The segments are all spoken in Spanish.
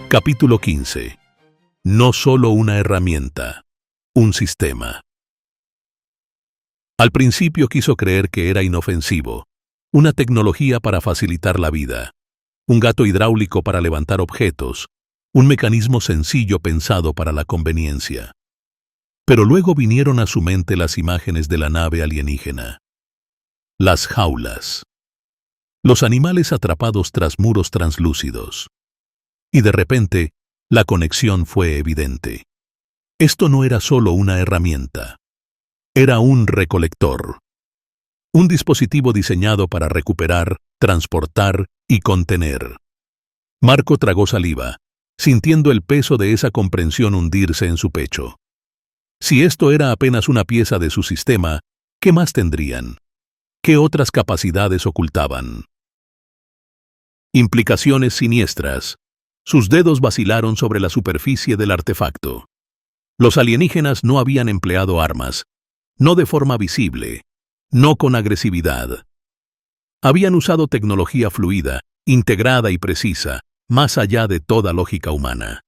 Capítulo 15. No solo una herramienta, un sistema. Al principio quiso creer que era inofensivo, una tecnología para facilitar la vida, un gato hidráulico para levantar objetos, un mecanismo sencillo pensado para la conveniencia. Pero luego vinieron a su mente las imágenes de la nave alienígena. Las jaulas. Los animales atrapados tras muros translúcidos. Y de repente, la conexión fue evidente. Esto no era solo una herramienta. Era un recolector. Un dispositivo diseñado para recuperar, transportar y contener. Marco tragó saliva, sintiendo el peso de esa comprensión hundirse en su pecho. Si esto era apenas una pieza de su sistema, ¿qué más tendrían? ¿Qué otras capacidades ocultaban? Implicaciones siniestras. Sus dedos vacilaron sobre la superficie del artefacto. Los alienígenas no habían empleado armas, no de forma visible, no con agresividad. Habían usado tecnología fluida, integrada y precisa, más allá de toda lógica humana.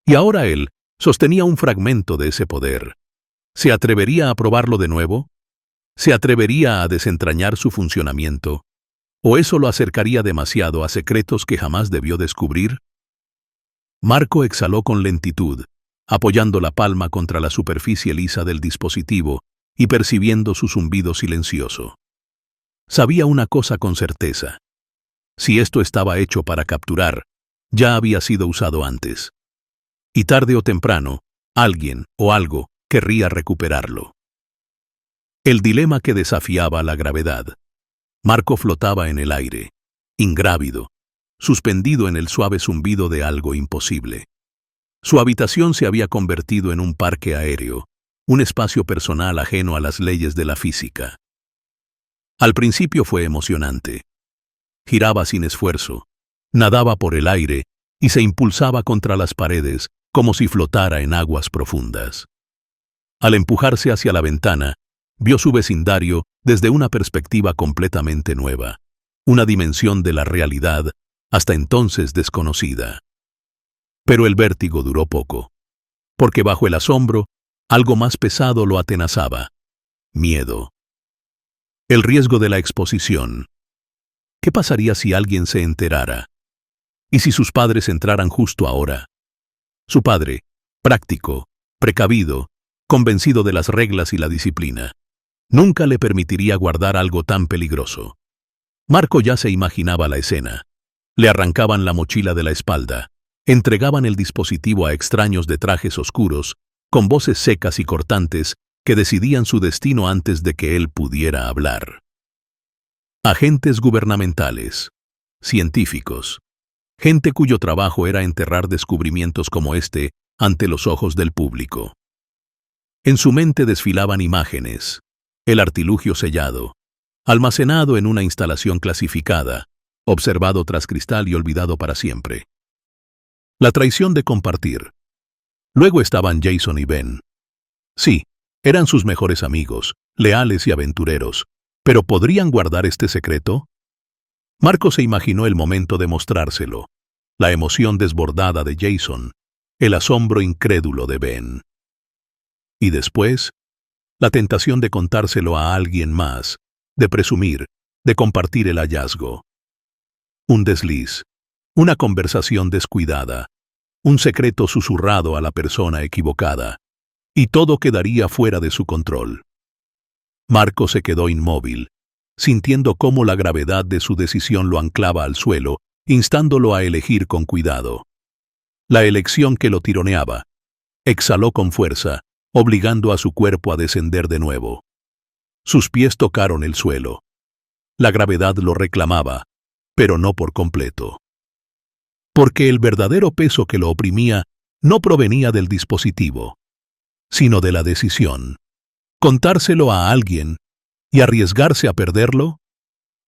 Y ahora él sostenía un fragmento de ese poder. ¿Se atrevería a probarlo de nuevo? ¿Se atrevería a desentrañar su funcionamiento? ¿O eso lo acercaría demasiado a secretos que jamás debió descubrir? Marco exhaló con lentitud, apoyando la palma contra la superficie lisa del dispositivo y percibiendo su zumbido silencioso. Sabía una cosa con certeza. Si esto estaba hecho para capturar, ya había sido usado antes. Y tarde o temprano, alguien o algo querría recuperarlo. El dilema que desafiaba la gravedad. Marco flotaba en el aire, ingrávido, suspendido en el suave zumbido de algo imposible. Su habitación se había convertido en un parque aéreo, un espacio personal ajeno a las leyes de la física. Al principio fue emocionante. Giraba sin esfuerzo, nadaba por el aire y se impulsaba contra las paredes como si flotara en aguas profundas. Al empujarse hacia la ventana, vio su vecindario desde una perspectiva completamente nueva, una dimensión de la realidad hasta entonces desconocida. Pero el vértigo duró poco, porque bajo el asombro, algo más pesado lo atenazaba: miedo. El riesgo de la exposición. ¿Qué pasaría si alguien se enterara? ¿Y si sus padres entraran justo ahora? Su padre, práctico, precavido, convencido de las reglas y la disciplina, nunca le permitiría guardar algo tan peligroso. Marco ya se imaginaba la escena. Le arrancaban la mochila de la espalda, entregaban el dispositivo a extraños de trajes oscuros, con voces secas y cortantes que decidían su destino antes de que él pudiera hablar. Agentes gubernamentales, científicos, gente cuyo trabajo era enterrar descubrimientos como este ante los ojos del público. En su mente desfilaban imágenes, el artilugio sellado, almacenado en una instalación clasificada, observado tras cristal y olvidado para siempre. La traición de compartir. Luego estaban Jason y Ben. Sí, eran sus mejores amigos, leales y aventureros, pero ¿podrían guardar este secreto? Marco se imaginó el momento de mostrárselo, la emoción desbordada de Jason, el asombro incrédulo de Ben. Y después, la tentación de contárselo a alguien más, de presumir, de compartir el hallazgo. Un desliz, una conversación descuidada, un secreto susurrado a la persona equivocada, y todo quedaría fuera de su control. Marco se quedó inmóvil, sintiendo cómo la gravedad de su decisión lo anclaba al suelo, instándolo a elegir con cuidado. La elección que lo tironeaba. Exhaló con fuerza, obligando a su cuerpo a descender de nuevo. Sus pies tocaron el suelo. La gravedad lo reclamaba, pero no por completo. Porque el verdadero peso que lo oprimía no provenía del dispositivo, sino de la decisión. Contárselo a alguien y arriesgarse a perderlo,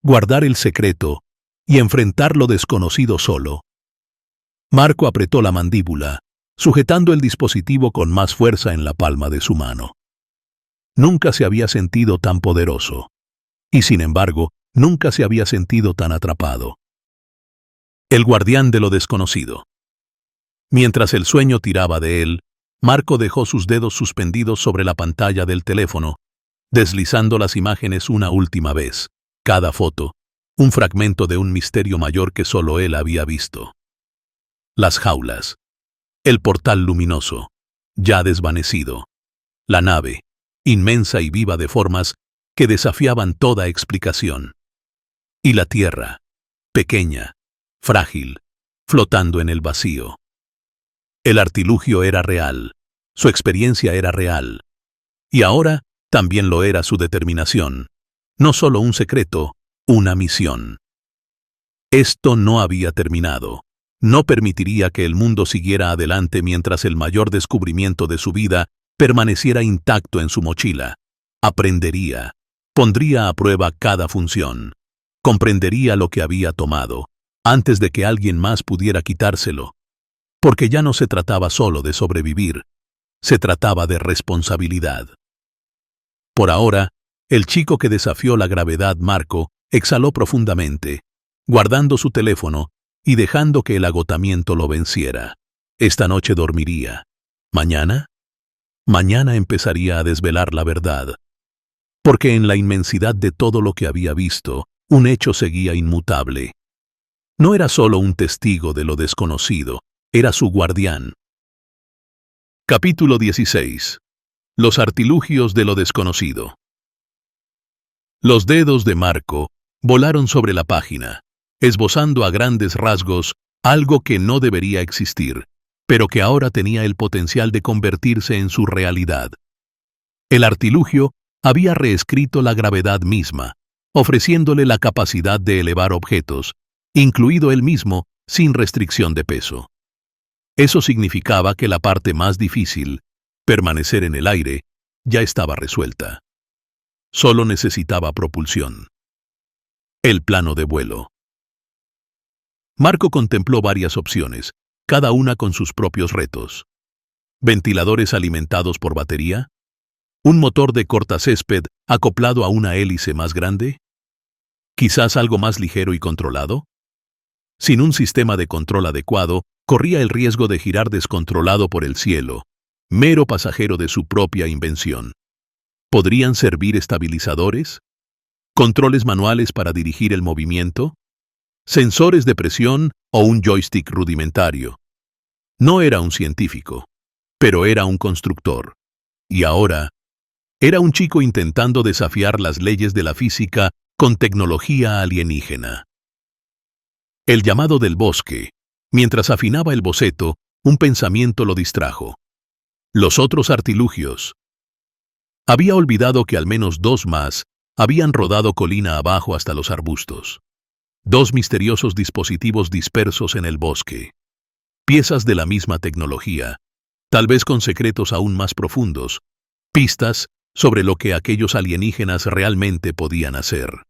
guardar el secreto y enfrentar lo desconocido solo. Marco apretó la mandíbula, sujetando el dispositivo con más fuerza en la palma de su mano. Nunca se había sentido tan poderoso, y sin embargo, nunca se había sentido tan atrapado. El guardián de lo desconocido. Mientras el sueño tiraba de él, Marco dejó sus dedos suspendidos sobre la pantalla del teléfono, deslizando las imágenes una última vez. Cada foto, un fragmento de un misterio mayor que solo él había visto. Las jaulas. El portal luminoso, ya desvanecido. La nave, inmensa y viva de formas que desafiaban toda explicación. Y la tierra, pequeña, frágil, flotando en el vacío. El artilugio era real, su experiencia era real. Y ahora también lo era su determinación. No solo un secreto, una misión. Esto no había terminado. No permitiría que el mundo siguiera adelante mientras el mayor descubrimiento de su vida permaneciera intacto en su mochila. Aprendería, pondría a prueba cada función, comprendería lo que había tomado, antes de que alguien más pudiera quitárselo. Porque ya no se trataba solo de sobrevivir, se trataba de responsabilidad. Por ahora, el chico que desafió la gravedad, Marco, exhaló profundamente, guardando su teléfono y dejando que el agotamiento lo venciera. Esta noche dormiría. ¿Mañana? Mañana empezaría a desvelar la verdad. Porque en la inmensidad de todo lo que había visto, un hecho seguía inmutable. No era solo un testigo de lo desconocido, era su guardián. Capítulo 16. Los artilugios de lo desconocido. Los dedos de Marco volaron sobre la página, esbozando a grandes rasgos algo que no debería existir, pero que ahora tenía el potencial de convertirse en su realidad. El artilugio había reescrito la gravedad misma, ofreciéndole la capacidad de elevar objetos, incluido él mismo, sin restricción de peso. Eso significaba que la parte más difícil, permanecer en el aire, ya estaba resuelta. Solo necesitaba propulsión. El plano de vuelo. Marco contempló varias opciones, cada una con sus propios retos. Ventiladores alimentados por batería, un motor de cortacésped acoplado a una hélice más grande, quizás algo más ligero y controlado. Sin un sistema de control adecuado, corría el riesgo de girar descontrolado por el cielo, mero pasajero de su propia invención. ¿Podrían servir estabilizadores? ¿Controles manuales para dirigir el movimiento? ¿Sensores de presión o un joystick rudimentario? No era un científico, pero era un constructor. Y ahora, era un chico intentando desafiar las leyes de la física con tecnología alienígena. El llamado del bosque. Mientras afinaba el boceto, un pensamiento lo distrajo. Los otros artilugios. Había olvidado que al menos 2 más habían rodado colina abajo hasta los arbustos. 2 misteriosos dispositivos dispersos en el bosque. Piezas de la misma tecnología, tal vez con secretos aún más profundos, pistas sobre lo que aquellos alienígenas realmente podían hacer.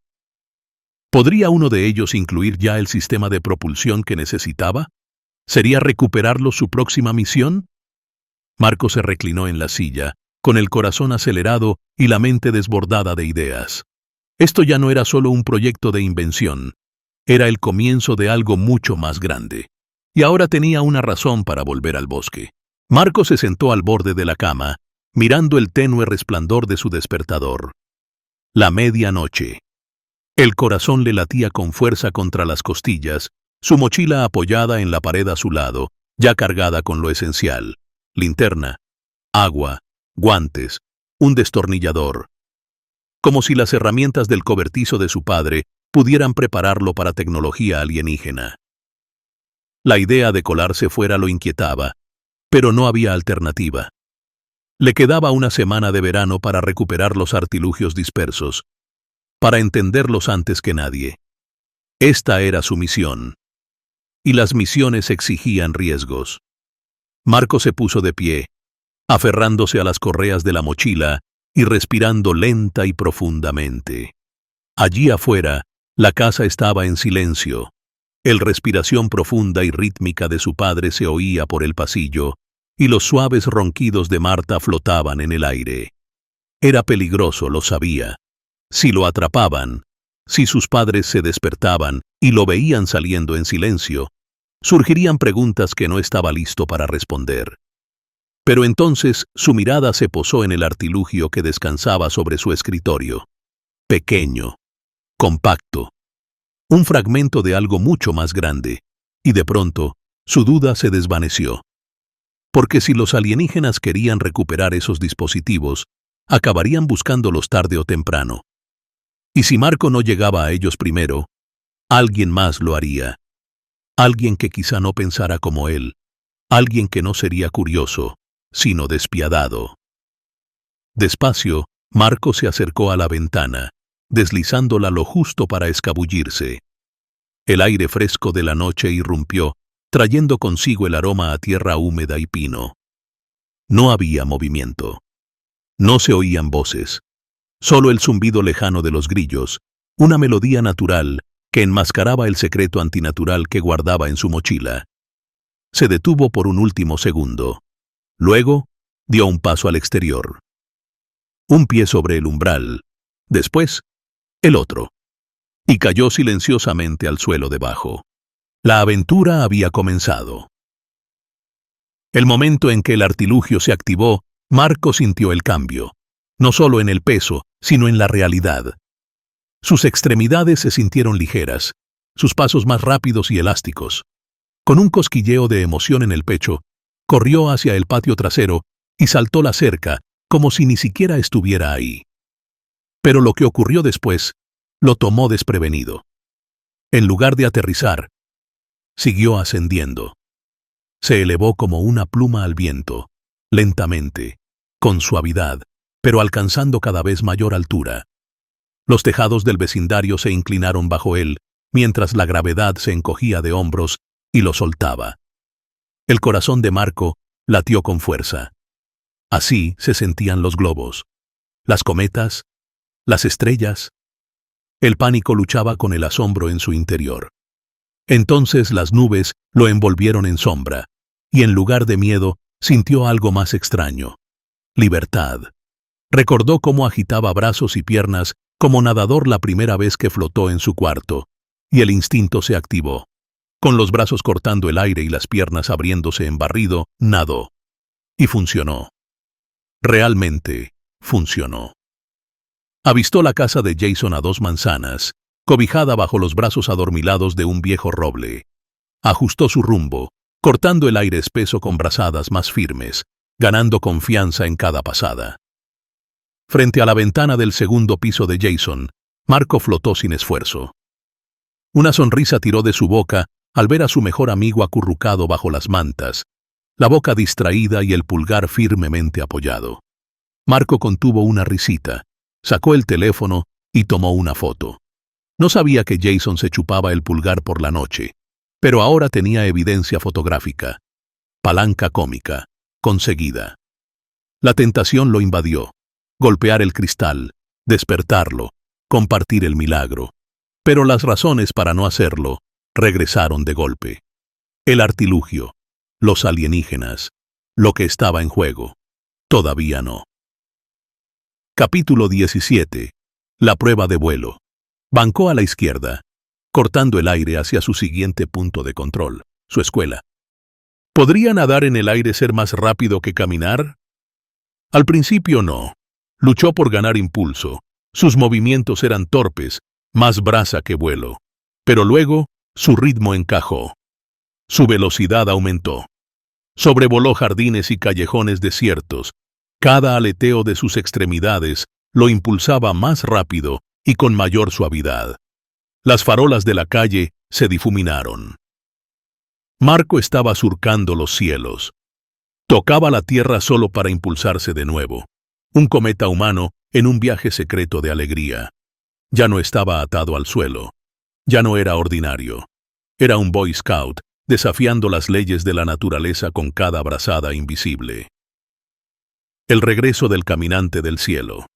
¿Podría uno de ellos incluir ya el sistema de propulsión que necesitaba? ¿Sería recuperarlo su próxima misión? Marco se reclinó en la silla, con el corazón acelerado y la mente desbordada de ideas. Esto ya no era solo un proyecto de invención, era el comienzo de algo mucho más grande. Y ahora tenía una razón para volver al bosque. Marco se sentó al borde de la cama, mirando el tenue resplandor de su despertador. La medianoche. El corazón le latía con fuerza contra las costillas, su mochila apoyada en la pared a su lado, ya cargada con lo esencial: linterna, agua, guantes, un destornillador. Como si las herramientas del cobertizo de su padre pudieran prepararlo para tecnología alienígena. La idea de colarse fuera lo inquietaba, pero no había alternativa. Le quedaba una semana de verano para recuperar los artilugios dispersos, para entenderlos antes que nadie. Esta era su misión. Y las misiones exigían riesgos. Marco se puso de pie, aferrándose a las correas de la mochila y respirando lenta y profundamente. Allí afuera, la casa estaba en silencio. La respiración profunda y rítmica de su padre se oía por el pasillo, y los suaves ronquidos de Marta flotaban en el aire. Era peligroso, lo sabía. Si lo atrapaban, si sus padres se despertaban y lo veían saliendo en silencio, surgirían preguntas que no estaba listo para responder. Pero entonces su mirada se posó en el artilugio que descansaba sobre su escritorio. Pequeño, compacto, un fragmento de algo mucho más grande, y de pronto su duda se desvaneció. Porque si los alienígenas querían recuperar esos dispositivos, acabarían buscándolos tarde o temprano. Y si Marco no llegaba a ellos primero, alguien más lo haría. Alguien que quizá no pensara como él, alguien que no sería curioso, sino despiadado. Despacio, Marco se acercó a la ventana, deslizándola lo justo para escabullirse. El aire fresco de la noche irrumpió, trayendo consigo el aroma a tierra húmeda y pino. No había movimiento. No se oían voces. Solo el zumbido lejano de los grillos, una melodía natural que enmascaraba el secreto antinatural que guardaba en su mochila. Se detuvo por un último segundo. Luego, dio un paso al exterior. Un pie sobre el umbral. Después, el otro. Y cayó silenciosamente al suelo debajo. La aventura había comenzado. El momento en que el artilugio se activó, Marco sintió el cambio. No solo en el peso, sino en la realidad. Sus extremidades se sintieron ligeras, sus pasos más rápidos y elásticos. Con un cosquilleo de emoción en el pecho, corrió hacia el patio trasero y saltó la cerca, como si ni siquiera estuviera ahí. Pero lo que ocurrió después lo tomó desprevenido. En lugar de aterrizar, siguió ascendiendo. Se elevó como una pluma al viento, lentamente, con suavidad, pero alcanzando cada vez mayor altura. Los tejados del vecindario se inclinaron bajo él, mientras la gravedad se encogía de hombros y lo soltaba. El corazón de Marco latió con fuerza. Así se sentían los globos, las cometas, las estrellas. El pánico luchaba con el asombro en su interior. Entonces las nubes lo envolvieron en sombra, y en lugar de miedo, sintió algo más extraño: libertad. Recordó cómo agitaba brazos y piernas como nadador la primera vez que flotó en su cuarto, y el instinto se activó. Con los brazos cortando el aire y las piernas abriéndose en barrido, nadó. Y funcionó. Realmente funcionó. Avistó la casa de Jason a 2 manzanas, cobijada bajo los brazos adormilados de un viejo roble. Ajustó su rumbo, cortando el aire espeso con brazadas más firmes, ganando confianza en cada pasada. Frente a la ventana del segundo piso de Jason, Marco flotó sin esfuerzo. Una sonrisa tiró de su boca al ver a su mejor amigo acurrucado bajo las mantas, la boca distraída y el pulgar firmemente apoyado. Marco contuvo una risita, sacó el teléfono y tomó una foto. No sabía que Jason se chupaba el pulgar por la noche, pero ahora tenía evidencia fotográfica. Palanca cómica, conseguida. La tentación lo invadió. Golpear el cristal, despertarlo, compartir el milagro. Pero las razones para no hacerlo regresaron de golpe. El artilugio, los alienígenas, lo que estaba en juego. Todavía no. Capítulo 17. La prueba de vuelo. Bancó a la izquierda, cortando el aire hacia su siguiente punto de control, su escuela. ¿Podría nadar en el aire ser más rápido que caminar? Al principio no. Luchó por ganar impulso. Sus movimientos eran torpes, más brasa que vuelo. Pero luego, su ritmo encajó. Su velocidad aumentó. Sobrevoló jardines y callejones desiertos. Cada aleteo de sus extremidades lo impulsaba más rápido y con mayor suavidad. Las farolas de la calle se difuminaron. Marco estaba surcando los cielos. Tocaba la tierra solo para impulsarse de nuevo. Un cometa humano en un viaje secreto de alegría. Ya no estaba atado al suelo. Ya no era ordinario. Era un Boy Scout, desafiando las leyes de la naturaleza con cada brazada invisible. El regreso del caminante del cielo.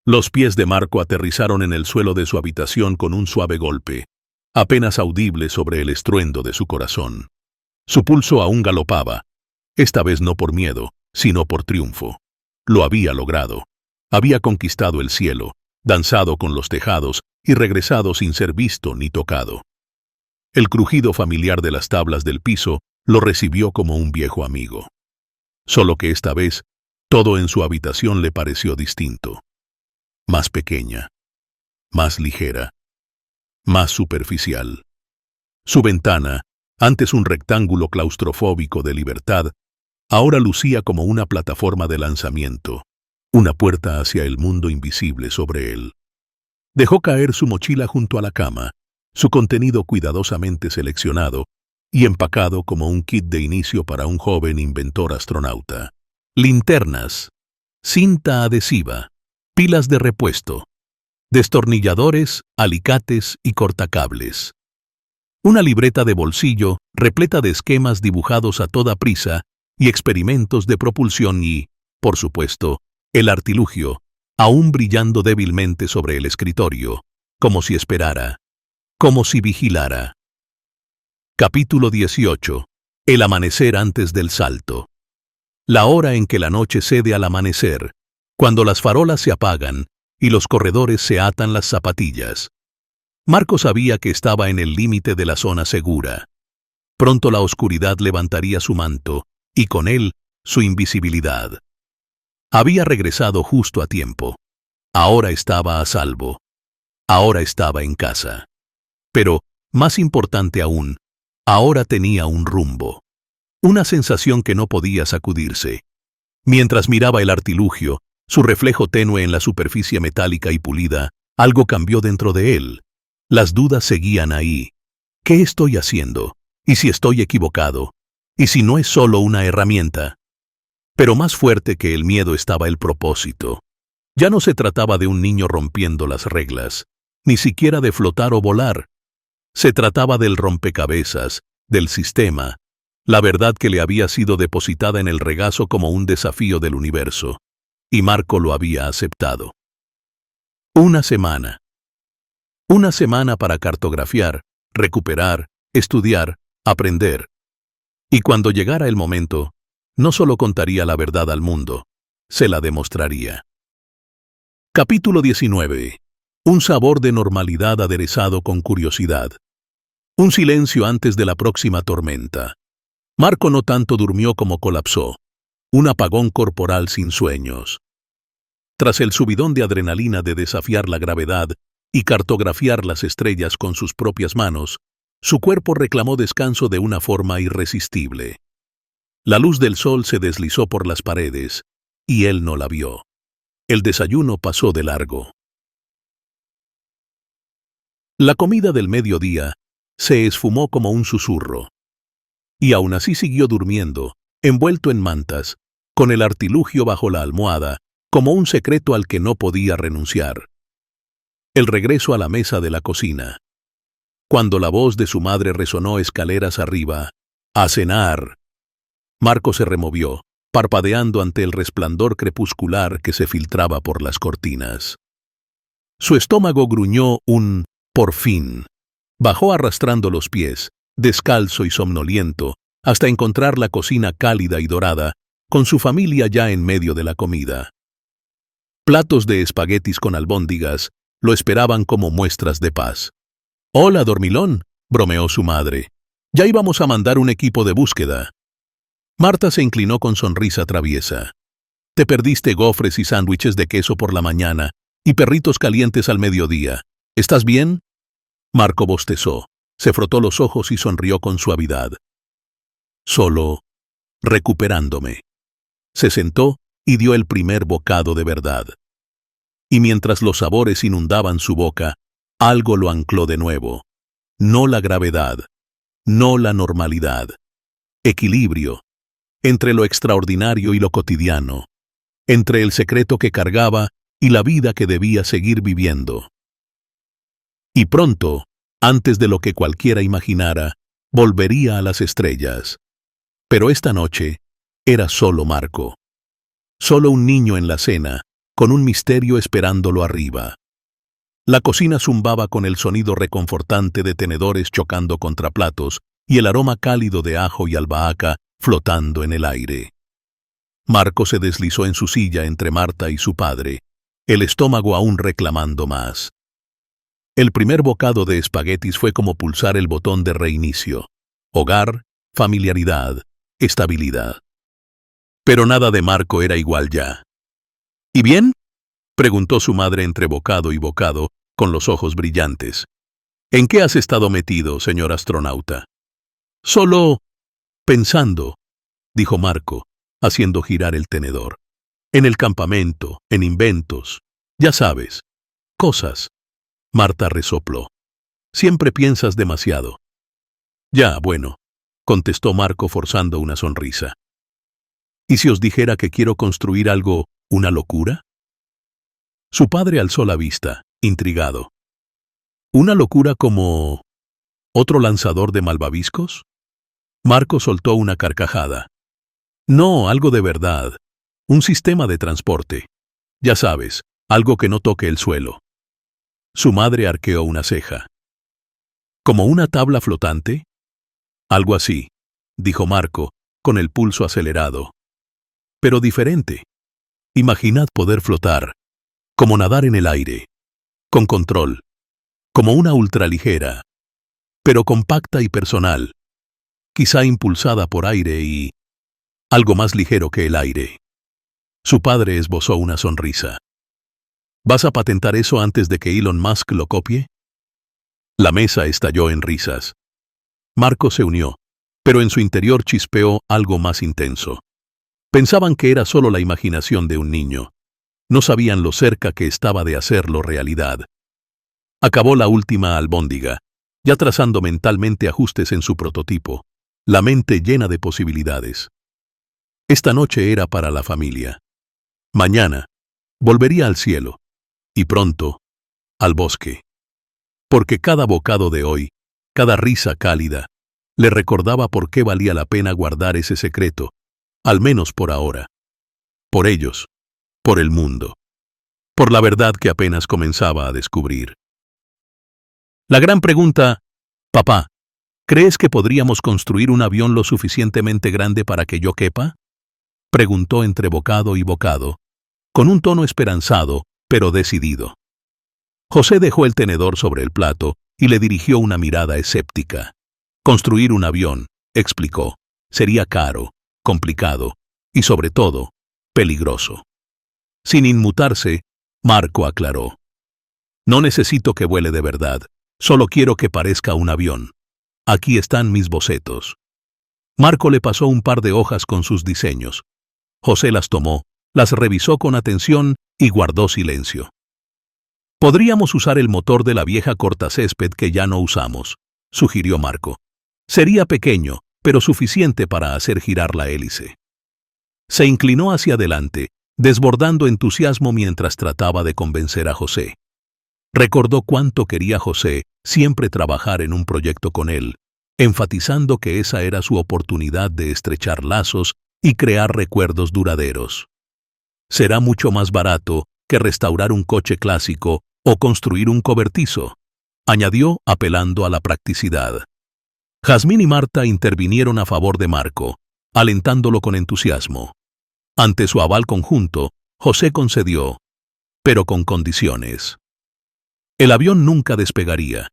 Los pies de Marco aterrizaron en el suelo de su habitación con un suave golpe, apenas audible sobre el estruendo de su corazón. Su pulso aún galopaba, esta vez no por miedo, sino por triunfo. Lo había logrado. Había conquistado el cielo, danzado con los tejados y regresado sin ser visto ni tocado. El crujido familiar de las tablas del piso lo recibió como un viejo amigo. Solo que esta vez, todo en su habitación le pareció distinto. Más pequeña, más ligera, más superficial. Su ventana, antes un rectángulo claustrofóbico de libertad, ahora lucía como una plataforma de lanzamiento, una puerta hacia el mundo invisible sobre él. Dejó caer su mochila junto a la cama, su contenido cuidadosamente seleccionado y empacado como un kit de inicio para un joven inventor astronauta. Linternas, cinta adhesiva, pilas de repuesto, destornilladores, alicates y cortacables. Una libreta de bolsillo repleta de esquemas dibujados a toda prisa y experimentos de propulsión y, por supuesto, el artilugio, aún brillando débilmente sobre el escritorio, como si esperara, como si vigilara. Capítulo 18. El amanecer antes del salto. La hora en que la noche cede al amanecer, cuando las farolas se apagan y los corredores se atan las zapatillas. Marco sabía que estaba en el límite de la zona segura. Pronto la oscuridad levantaría su manto, y con él, su invisibilidad. Había regresado justo a tiempo. Ahora estaba a salvo. Ahora estaba en casa. Pero, más importante aún, ahora tenía un rumbo. Una sensación que no podía sacudirse. Mientras miraba el artilugio, su reflejo tenue en la superficie metálica y pulida, algo cambió dentro de él. Las dudas seguían ahí. ¿Qué estoy haciendo? ¿Y si estoy equivocado? ¿Y si no es solo una herramienta? Pero más fuerte que el miedo estaba el propósito. Ya no se trataba de un niño rompiendo las reglas, ni siquiera de flotar o volar. Se trataba del rompecabezas, del sistema, la verdad que le había sido depositada en el regazo como un desafío del universo, y Marco lo había aceptado. Una semana. Una semana para cartografiar, recuperar, estudiar, aprender. Y cuando llegara el momento, no solo contaría la verdad al mundo, se la demostraría. Capítulo 19. Un sabor de normalidad aderezado con curiosidad. Un silencio antes de la próxima tormenta. Marco no tanto durmió como colapsó. Un apagón corporal sin sueños. Tras el subidón de adrenalina de desafiar la gravedad y cartografiar las estrellas con sus propias manos, su cuerpo reclamó descanso de una forma irresistible. La luz del sol se deslizó por las paredes, y él no la vio. El desayuno pasó de largo. La comida del mediodía se esfumó como un susurro. Y aún así siguió durmiendo, envuelto en mantas, con el artilugio bajo la almohada, como un secreto al que no podía renunciar. El regreso a la mesa de la cocina. Cuando la voz de su madre resonó escaleras arriba, ¡a cenar! Marco se removió, parpadeando ante el resplandor crepuscular que se filtraba por las cortinas. Su estómago gruñó un «por fin». Bajó arrastrando los pies, descalzo y somnoliento, hasta encontrar la cocina cálida y dorada, con su familia ya en medio de la comida. Platos de espaguetis con albóndigas lo esperaban como muestras de paz. «Hola, dormilón», bromeó su madre. «Ya íbamos a mandar un equipo de búsqueda». Marta se inclinó con sonrisa traviesa. «Te perdiste gofres y sándwiches de queso por la mañana y perritos calientes al mediodía. ¿Estás bien?» Marco bostezó, se frotó los ojos y sonrió con suavidad. «Solo recuperándome». Se sentó y dio el primer bocado de verdad. Y mientras los sabores inundaban su boca, algo lo ancló de nuevo. No la gravedad, no la normalidad. Equilibrio, entre lo extraordinario y lo cotidiano, entre el secreto que cargaba y la vida que debía seguir viviendo. Y pronto, antes de lo que cualquiera imaginara, volvería a las estrellas. Pero esta noche era solo Marco. Solo un niño en la cena, con un misterio esperándolo arriba. La cocina zumbaba con el sonido reconfortante de tenedores chocando contra platos y el aroma cálido de ajo y albahaca flotando en el aire. Marco se deslizó en su silla entre Marta y su padre, el estómago aún reclamando más. El primer bocado de espaguetis fue como pulsar el botón de reinicio. Hogar, familiaridad, estabilidad. Pero nada de Marco era igual ya. ¿Y bien?, preguntó su madre entre bocado y bocado, con los ojos brillantes. ¿En qué has estado metido, señor astronauta? Solo pensando, dijo Marco, haciendo girar el tenedor. En el campamento, en inventos, ya sabes, cosas. Marta resopló. Siempre piensas demasiado. Ya, bueno, contestó Marco forzando una sonrisa. ¿Y si os dijera que quiero construir algo, una locura? Su padre alzó la vista, intrigado. ¿Una locura como otro lanzador de malvaviscos? Marco soltó una carcajada. No, algo de verdad. Un sistema de transporte. Ya sabes, algo que no toque el suelo. Su madre arqueó una ceja. ¿Como una tabla flotante? Algo así, dijo Marco, con el pulso acelerado. Pero diferente. Imaginad poder flotar, como nadar en el aire, con control, como una ultraligera, pero compacta y personal, quizá impulsada por aire y algo más ligero que el aire. Su padre esbozó una sonrisa. ¿Vas a patentar eso antes de que Elon Musk lo copie? La mesa estalló en risas. Marco se unió, pero en su interior chispeó algo más intenso. Pensaban que era solo la imaginación de un niño. No sabían lo cerca que estaba de hacerlo realidad. Acabó la última albóndiga, ya trazando mentalmente ajustes en su prototipo, la mente llena de posibilidades. Esta noche era para la familia. Mañana, volvería al cielo, y pronto, al bosque. Porque cada bocado de hoy, cada risa cálida, le recordaba por qué valía la pena guardar ese secreto, al menos por ahora. Por ellos, por el mundo, por la verdad que apenas comenzaba a descubrir. La gran pregunta, papá, ¿crees que podríamos construir un avión lo suficientemente grande para que yo quepa? Preguntó entre bocado y bocado, con un tono esperanzado, pero decidido. José dejó el tenedor sobre el plato y le dirigió una mirada escéptica. Construir un avión, explicó, sería caro, complicado y, sobre todo, peligroso. Sin inmutarse, Marco aclaró. No necesito que vuele de verdad, solo quiero que parezca un avión. Aquí están mis bocetos. Marco le pasó un par de hojas con sus diseños. José las tomó, las revisó con atención y guardó silencio. Podríamos usar el motor de la vieja cortacésped que ya no usamos, sugirió Marco. Sería pequeño, pero suficiente para hacer girar la hélice. Se inclinó hacia adelante, desbordando entusiasmo mientras trataba de convencer a José. Recordó cuánto quería José siempre trabajar en un proyecto con él, enfatizando que esa era su oportunidad de estrechar lazos y crear recuerdos duraderos. Será mucho más barato que restaurar un coche clásico o construir un cobertizo, añadió apelando a la practicidad. Jazmín y Marta intervinieron a favor de Marco, alentándolo con entusiasmo. Ante su aval conjunto, José concedió, pero con condiciones. El avión nunca despegaría.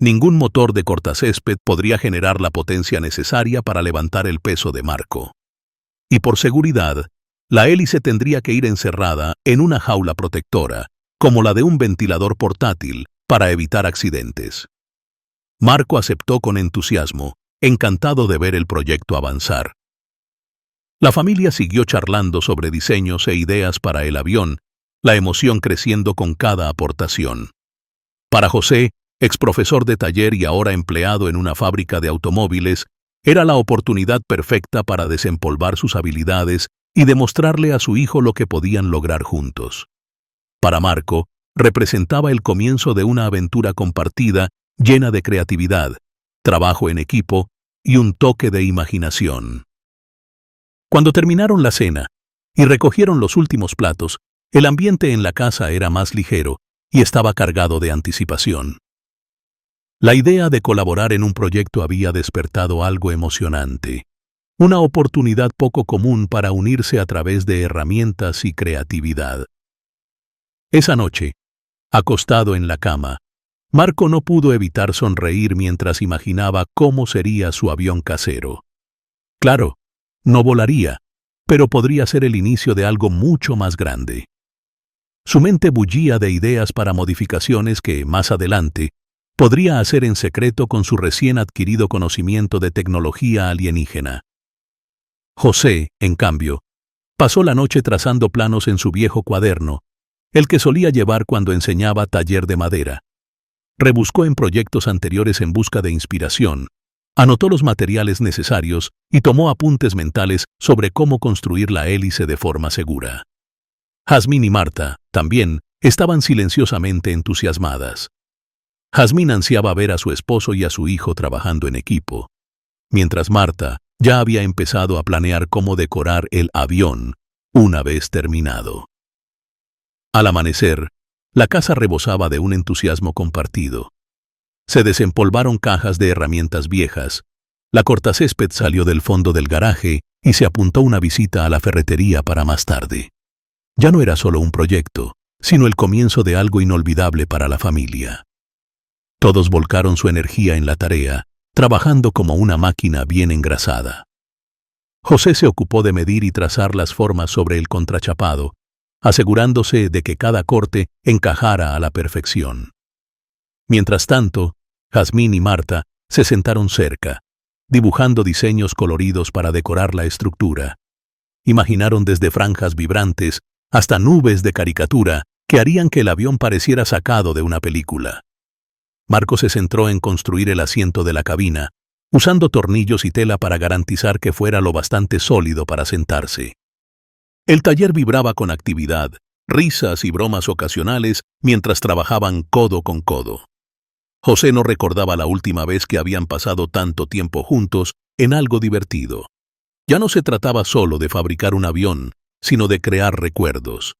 Ningún motor de cortacésped podría generar la potencia necesaria para levantar el peso de Marco. Y por seguridad, la hélice tendría que ir encerrada en una jaula protectora, como la de un ventilador portátil, para evitar accidentes. Marco aceptó con entusiasmo, encantado de ver el proyecto avanzar. La familia siguió charlando sobre diseños e ideas para el avión, la emoción creciendo con cada aportación. Para José, exprofesor de taller y ahora empleado en una fábrica de automóviles, era la oportunidad perfecta para desempolvar sus habilidades y demostrarle a su hijo lo que podían lograr juntos. Para Marco, representaba el comienzo de una aventura compartida llena de creatividad, trabajo en equipo y un toque de imaginación. Cuando terminaron la cena y recogieron los últimos platos, el ambiente en la casa era más ligero y estaba cargado de anticipación. La idea de colaborar en un proyecto había despertado algo emocionante, una oportunidad poco común para unirse a través de herramientas y creatividad. Esa noche, acostado en la cama, Marco no pudo evitar sonreír mientras imaginaba cómo sería su avión casero. Claro, no volaría, pero podría ser el inicio de algo mucho más grande. Su mente bullía de ideas para modificaciones que, más adelante, podría hacer en secreto con su recién adquirido conocimiento de tecnología alienígena. José, en cambio, pasó la noche trazando planos en su viejo cuaderno, el que solía llevar cuando enseñaba taller de madera. Rebuscó en proyectos anteriores en busca de inspiración, anotó los materiales necesarios y tomó apuntes mentales sobre cómo construir la hélice de forma segura. Jazmín y Marta, también, estaban silenciosamente entusiasmadas. Jazmín ansiaba ver a su esposo y a su hijo trabajando en equipo, mientras Marta ya había empezado a planear cómo decorar el avión una vez terminado. Al amanecer, la casa rebosaba de un entusiasmo compartido. Se desempolvaron cajas de herramientas viejas, la cortacésped salió del fondo del garaje y se apuntó una visita a la ferretería para más tarde. Ya no era solo un proyecto, sino el comienzo de algo inolvidable para la familia. Todos volcaron su energía en la tarea, trabajando como una máquina bien engrasada. José se ocupó de medir y trazar las formas sobre el contrachapado, asegurándose de que cada corte encajara a la perfección. Mientras tanto, Jazmín y Marta se sentaron cerca, dibujando diseños coloridos para decorar la estructura. Imaginaron desde franjas vibrantes hasta nubes de caricatura que harían que el avión pareciera sacado de una película. Marco se centró en construir el asiento de la cabina, usando tornillos y tela para garantizar que fuera lo bastante sólido para sentarse. El taller vibraba con actividad, risas y bromas ocasionales mientras trabajaban codo con codo. José no recordaba la última vez que habían pasado tanto tiempo juntos en algo divertido. Ya no se trataba solo de fabricar un avión, sino de crear recuerdos.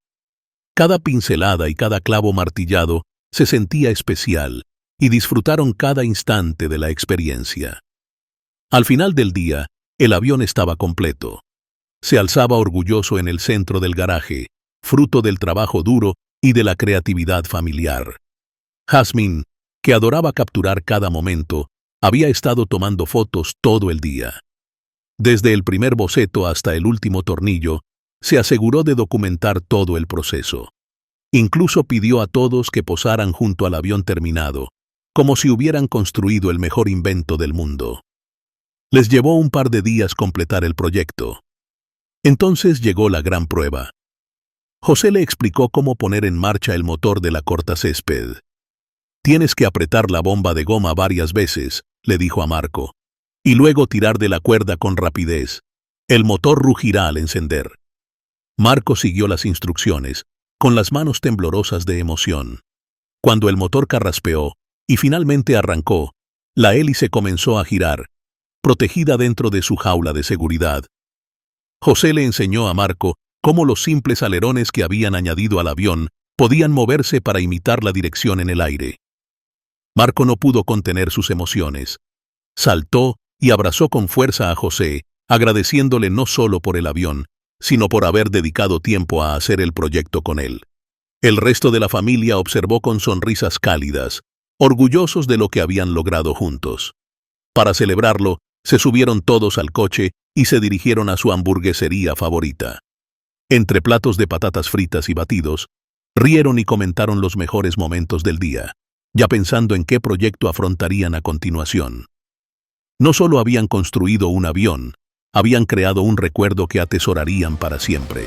Cada pincelada y cada clavo martillado se sentía especial y disfrutaron cada instante de la experiencia. Al final del día, el avión estaba completo. Se alzaba orgulloso en el centro del garaje, fruto del trabajo duro y de la creatividad familiar. Jazmín, que adoraba capturar cada momento, había estado tomando fotos todo el día. Desde el primer boceto hasta el último tornillo, se aseguró de documentar todo el proceso. Incluso pidió a todos que posaran junto al avión terminado, como si hubieran construido el mejor invento del mundo. Les llevó un par de días completar el proyecto. Entonces llegó la gran prueba. José le explicó cómo poner en marcha el motor de la cortacésped. «Tienes que apretar la bomba de goma varias veces», le dijo a Marco, «y luego tirar de la cuerda con rapidez. El motor rugirá al encender». Marco siguió las instrucciones, con las manos temblorosas de emoción. Cuando el motor carraspeó y finalmente arrancó, la hélice comenzó a girar, protegida dentro de su jaula de seguridad. José le enseñó a Marco cómo los simples alerones que habían añadido al avión podían moverse para imitar la dirección en el aire. Marco no pudo contener sus emociones. Saltó y abrazó con fuerza a José, agradeciéndole no solo por el avión, sino por haber dedicado tiempo a hacer el proyecto con él. El resto de la familia observó con sonrisas cálidas, orgullosos de lo que habían logrado juntos. Para celebrarlo, se subieron todos al coche y se dirigieron a su hamburguesería favorita. Entre platos de patatas fritas y batidos, rieron y comentaron los mejores momentos del día, ya pensando en qué proyecto afrontarían a continuación. No solo habían construido un avión, habían creado un recuerdo que atesorarían para siempre.